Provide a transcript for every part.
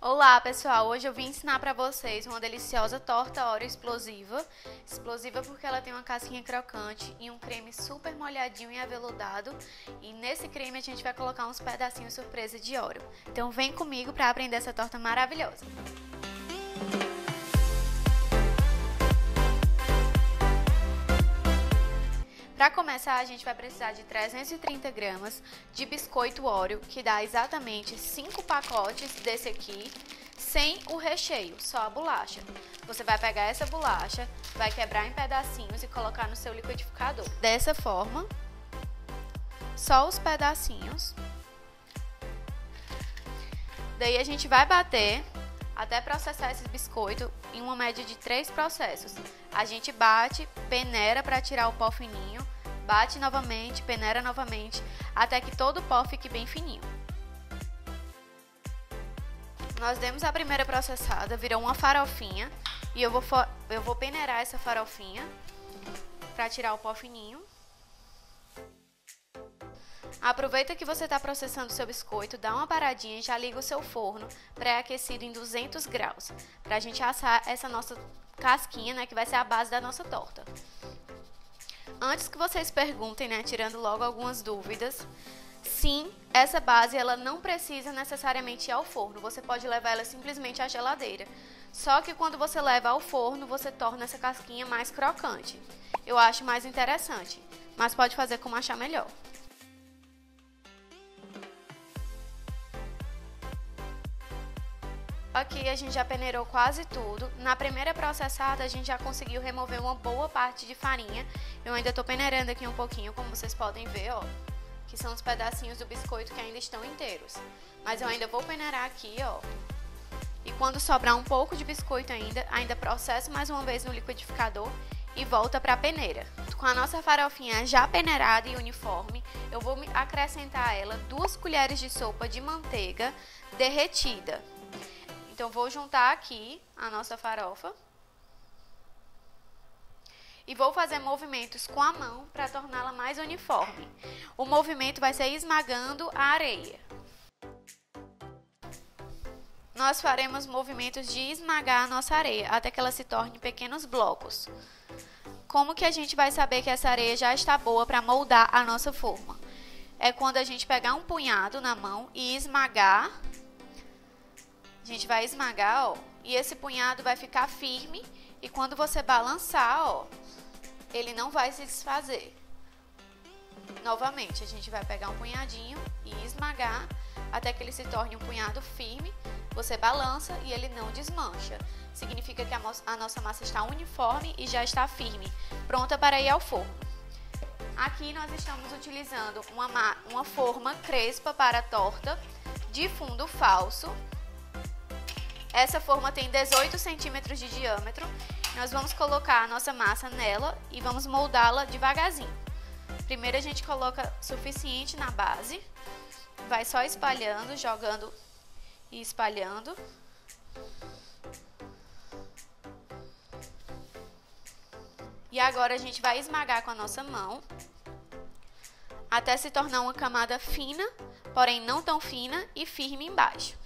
Olá pessoal, hoje eu vim ensinar para vocês uma deliciosa torta Oreo explosiva. Explosiva porque ela tem uma casquinha crocante e um creme super molhadinho e aveludado. E nesse creme a gente vai colocar uns pedacinhos surpresa de Oreo. Então vem comigo para aprender essa torta maravilhosa. Para começar, a gente vai precisar de 330 gramas de biscoito Oreo, que dá exatamente 5 pacotes desse aqui, sem o recheio, só a bolacha. Você vai pegar essa bolacha, vai quebrar em pedacinhos e colocar no seu liquidificador. Dessa forma, só os pedacinhos. Daí a gente vai bater até processar esse biscoito em uma média de 3 processos. A gente bate, peneira para tirar o pó fininho, bate novamente, peneira novamente, até que todo o pó fique bem fininho. Nós demos a primeira processada, virou uma farofinha, e eu vou peneirar essa farofinha para tirar o pó fininho. Aproveita que você está processando o seu biscoito, dá uma paradinha e já liga o seu forno pré-aquecido em 200 graus, para a gente assar essa nossa casquinha, né, que vai ser a base da nossa torta. Antes que vocês perguntem, né, tirando logo algumas dúvidas, sim, essa base ela não precisa necessariamente ir ao forno, você pode levar ela simplesmente à geladeira. Só que quando você leva ao forno, você torna essa casquinha mais crocante. Eu acho mais interessante, mas pode fazer como achar melhor. Aqui a gente já peneirou quase tudo. Na primeira processada a gente já conseguiu remover uma boa parte de farinha. Eu ainda tô peneirando aqui um pouquinho, como vocês podem ver, ó. Que são os pedacinhos do biscoito que ainda estão inteiros. Mas eu ainda vou peneirar aqui, ó. E quando sobrar um pouco de biscoito ainda processo mais uma vez no liquidificador e volta pra peneira. Com a nossa farofinha já peneirada e uniforme, eu vou acrescentar a ela 2 colheres de sopa de manteiga derretida. Então, vou juntar aqui a nossa farofa e vou fazer movimentos com a mão para torná-la mais uniforme. O movimento vai ser esmagando a areia. Nós faremos movimentos de esmagar a nossa areia até que ela se torne pequenos blocos. Como que a gente vai saber que essa areia já está boa para moldar a nossa forma? É quando a gente pegar um punhado na mão e esmagar. A gente vai esmagar, ó, e esse punhado vai ficar firme e quando você balançar, ó, ele não vai se desfazer. Novamente, a gente vai pegar um punhadinho e esmagar até que ele se torne um punhado firme. Você balança e ele não desmancha. Significa que a nossa massa está uniforme e já está firme, pronta para ir ao forno. Aqui nós estamos utilizando uma forma crespa para a torta de fundo falso. Essa forma tem 18 centímetros de diâmetro. Nós vamos colocar a nossa massa nela e vamos moldá-la devagarzinho. Primeiro a gente coloca suficiente na base. Vai só espalhando, jogando e espalhando. E agora a gente vai esmagar com a nossa mão até se tornar uma camada fina, porém não tão fina e firme embaixo.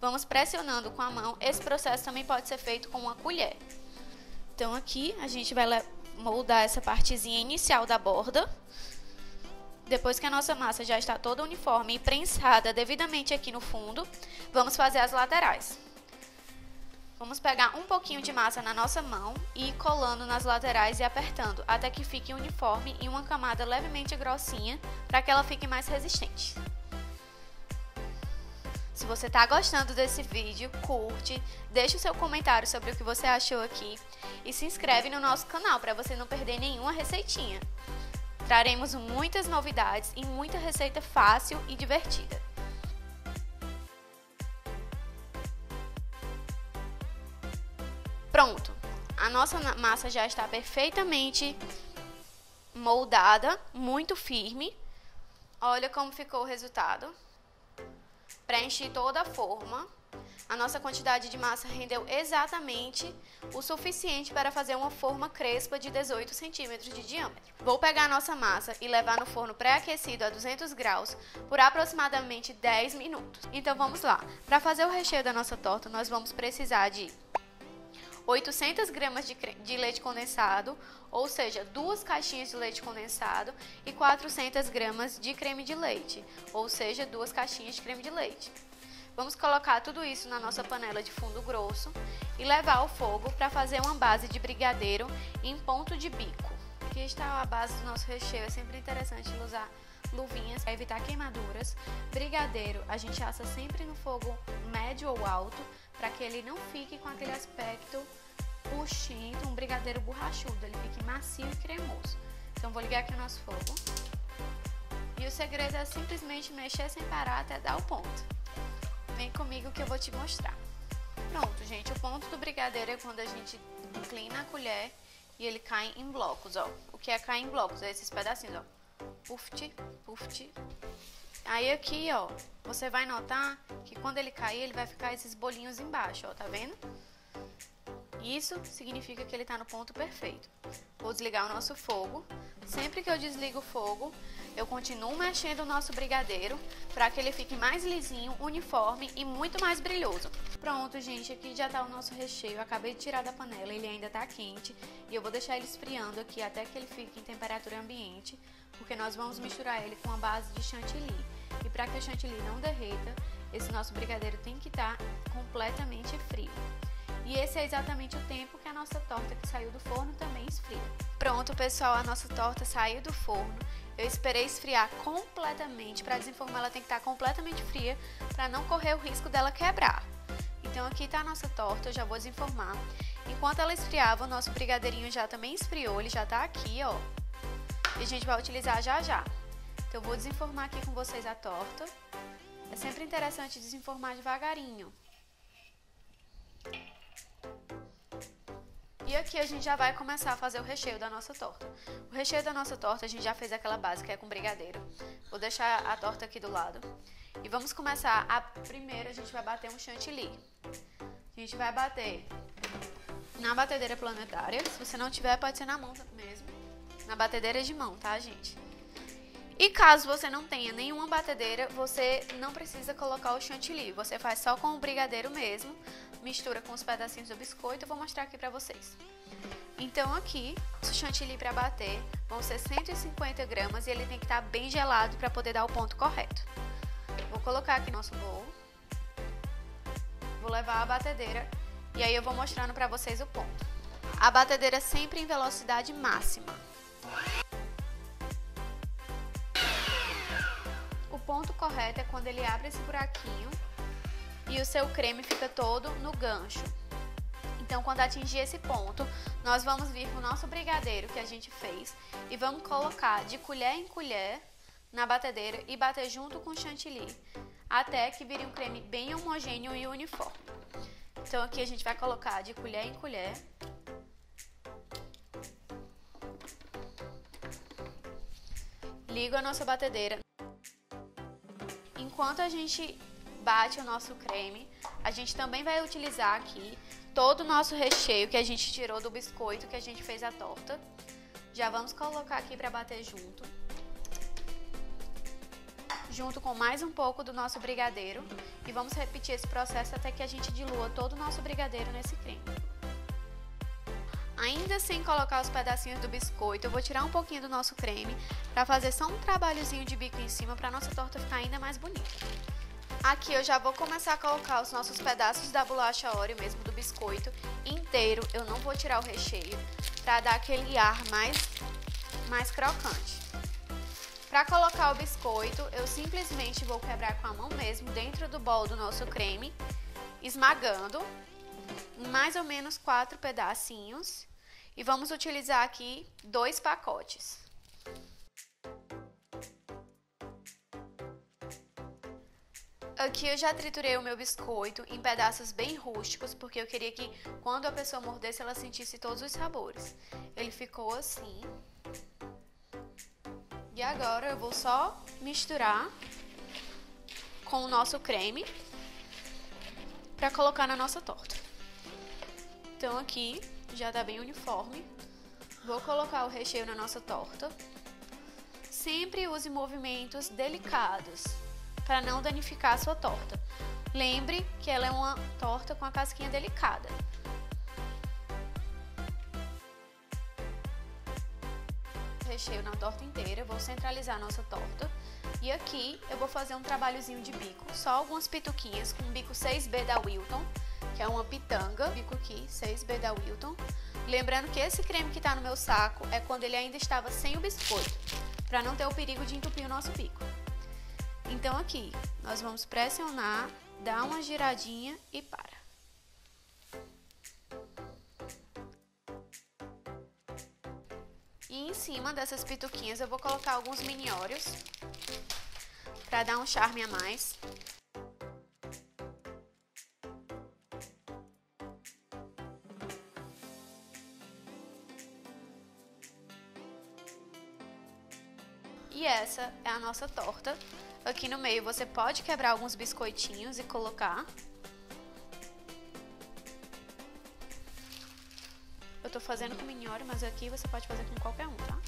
Vamos pressionando com a mão. Esse processo também pode ser feito com uma colher. Então aqui a gente vai moldar essa partezinha inicial da borda. Depois que a nossa massa já está toda uniforme e prensada devidamente aqui no fundo, vamos fazer as laterais. Vamos pegar um pouquinho de massa na nossa mão e ir colando nas laterais e apertando até que fique uniforme e uma camada levemente grossinha para que ela fique mais resistente. Se você está gostando desse vídeo, curte, deixe o seu comentário sobre o que você achou aqui e se inscreve no nosso canal para você não perder nenhuma receitinha. Traremos muitas novidades e muita receita fácil e divertida. Pronto! A nossa massa já está perfeitamente moldada, muito firme. Olha como ficou o resultado. Preenchi toda a forma. A nossa quantidade de massa rendeu exatamente o suficiente para fazer uma forma crespa de 18 centímetros de diâmetro. Vou pegar a nossa massa e levar no forno pré-aquecido a 200 graus por aproximadamente 10 minutos. Então vamos lá. Para fazer o recheio da nossa torta, nós vamos precisar de 800 gramas de leite condensado, ou seja, 2 caixinhas de leite condensado, e 400 gramas de creme de leite, ou seja, 2 caixinhas de creme de leite. Vamos colocar tudo isso na nossa panela de fundo grosso e levar ao fogo para fazer uma base de brigadeiro em ponto de bico. Aqui está a base do nosso recheio. É sempre interessante usar luvinhas para evitar queimaduras. Brigadeiro a gente assa sempre no fogo médio ou alto para que ele não fique com aquele aspecto puxento, um brigadeiro borrachudo, ele fique macio e cremoso. Então vou ligar aqui o nosso fogo. E o segredo é simplesmente mexer sem parar até dar o ponto. Vem comigo que eu vou te mostrar. Pronto, gente, o ponto do brigadeiro é quando a gente inclina a colher e ele cai em blocos, ó. O que é cair em blocos? É esses pedacinhos, ó. Puft, puft. Aí aqui, ó, você vai notar que quando ele cair, ele vai ficar esses bolinhos embaixo, ó, tá vendo? Isso significa que ele tá no ponto perfeito. Vou desligar o nosso fogo. Sempre que eu desligo o fogo, eu continuo mexendo o nosso brigadeiro para que ele fique mais lisinho, uniforme e muito mais brilhoso. Pronto, gente, aqui já tá o nosso recheio. Eu acabei de tirar da panela, ele ainda tá quente e eu vou deixar ele esfriando aqui até que ele fique em temperatura ambiente, porque nós vamos misturar ele com a base de chantilly. E para que o chantilly não derreta, esse nosso brigadeiro tem que estar completamente frio. E esse é exatamente o tempo que a nossa torta que saiu do forno também esfria. Pronto, pessoal, a nossa torta saiu do forno. Eu esperei esfriar completamente. Para desenformar, ela tem que estar completamente fria para não correr o risco dela quebrar. Então aqui está a nossa torta, eu já vou desenformar. Enquanto ela esfriava, o nosso brigadeirinho já também esfriou, ele já está aqui, ó. E a gente vai utilizar já já. Então eu vou desenformar aqui com vocês a torta. É sempre interessante desenformar devagarinho. E aqui a gente já vai começar a fazer o recheio da nossa torta. O recheio da nossa torta a gente já fez aquela base que é com brigadeiro. Vou deixar a torta aqui do lado. E vamos começar. Primeiro a gente vai bater um chantilly. A gente vai bater na batedeira planetária. Se você não tiver, pode ser na mão mesmo. Na batedeira de mão, tá, gente? E caso você não tenha nenhuma batedeira, você não precisa colocar o chantilly. Você faz só com o brigadeiro mesmo. Mistura com os pedacinhos do biscoito. Eu vou mostrar aqui pra vocês. Então aqui, o chantilly para bater vão ser 150 gramas e ele tem que estar bem gelado para poder dar o ponto correto. Vou colocar aqui nosso bowl. Vou levar a batedeira e aí eu vou mostrando para vocês o ponto. A batedeira sempre em velocidade máxima. O ponto correto é quando ele abre esse buraquinho e o seu creme fica todo no gancho. Então, quando atingir esse ponto, nós vamos vir com o nosso brigadeiro que a gente fez e vamos colocar de colher em colher na batedeira e bater junto com o chantilly até que vire um creme bem homogêneo e uniforme. Então, aqui a gente vai colocar de colher em colher. Ligo a nossa batedeira. Enquanto a gente bate o nosso creme, a gente também vai utilizar aqui todo o nosso recheio que a gente tirou do biscoito que a gente fez a torta. Já vamos colocar aqui para bater junto com mais um pouco do nosso brigadeiro. E vamos repetir esse processo até que a gente dilua todo o nosso brigadeiro nesse creme. Ainda sem colocar os pedacinhos do biscoito, eu vou tirar um pouquinho do nosso creme para fazer só um trabalhozinho de bico em cima para nossa torta ficar ainda mais bonita. Aqui eu já vou começar a colocar os nossos pedaços da bolacha Oreo, mesmo do biscoito, inteiro. Eu não vou tirar o recheio, para dar aquele ar mais crocante. Para colocar o biscoito, eu simplesmente vou quebrar com a mão mesmo, dentro do bowl do nosso creme, esmagando, mais ou menos 4 pedacinhos. E vamos utilizar aqui 2 pacotes. Aqui eu já triturei o meu biscoito em pedaços bem rústicos, porque eu queria que quando a pessoa mordesse ela sentisse todos os sabores. Ele ficou assim. E agora eu vou só misturar com o nosso creme para colocar na nossa torta. Então aqui já tá bem uniforme. Vou colocar o recheio na nossa torta. Sempre use movimentos delicados para não danificar a sua torta. Lembre que ela é uma torta com a casquinha delicada. Recheio na torta inteira, vou centralizar a nossa torta. E aqui eu vou fazer um trabalhozinho de bico, só algumas pituquinhas com o bico 6B da Wilton, que é uma pitanga, bico aqui, 6B da Wilton. Lembrando que esse creme que tá no meu saco é quando ele ainda estava sem o biscoito, para não ter o perigo de entupir o nosso bico. Então aqui, nós vamos pressionar, dar uma giradinha e para. E em cima dessas pituquinhas eu vou colocar alguns mini Oreos, para dar um charme a mais. E essa é a nossa torta. Aqui no meio você pode quebrar alguns biscoitinhos e colocar. Eu tô fazendo com mini Oreo, mas aqui você pode fazer com qualquer um, tá?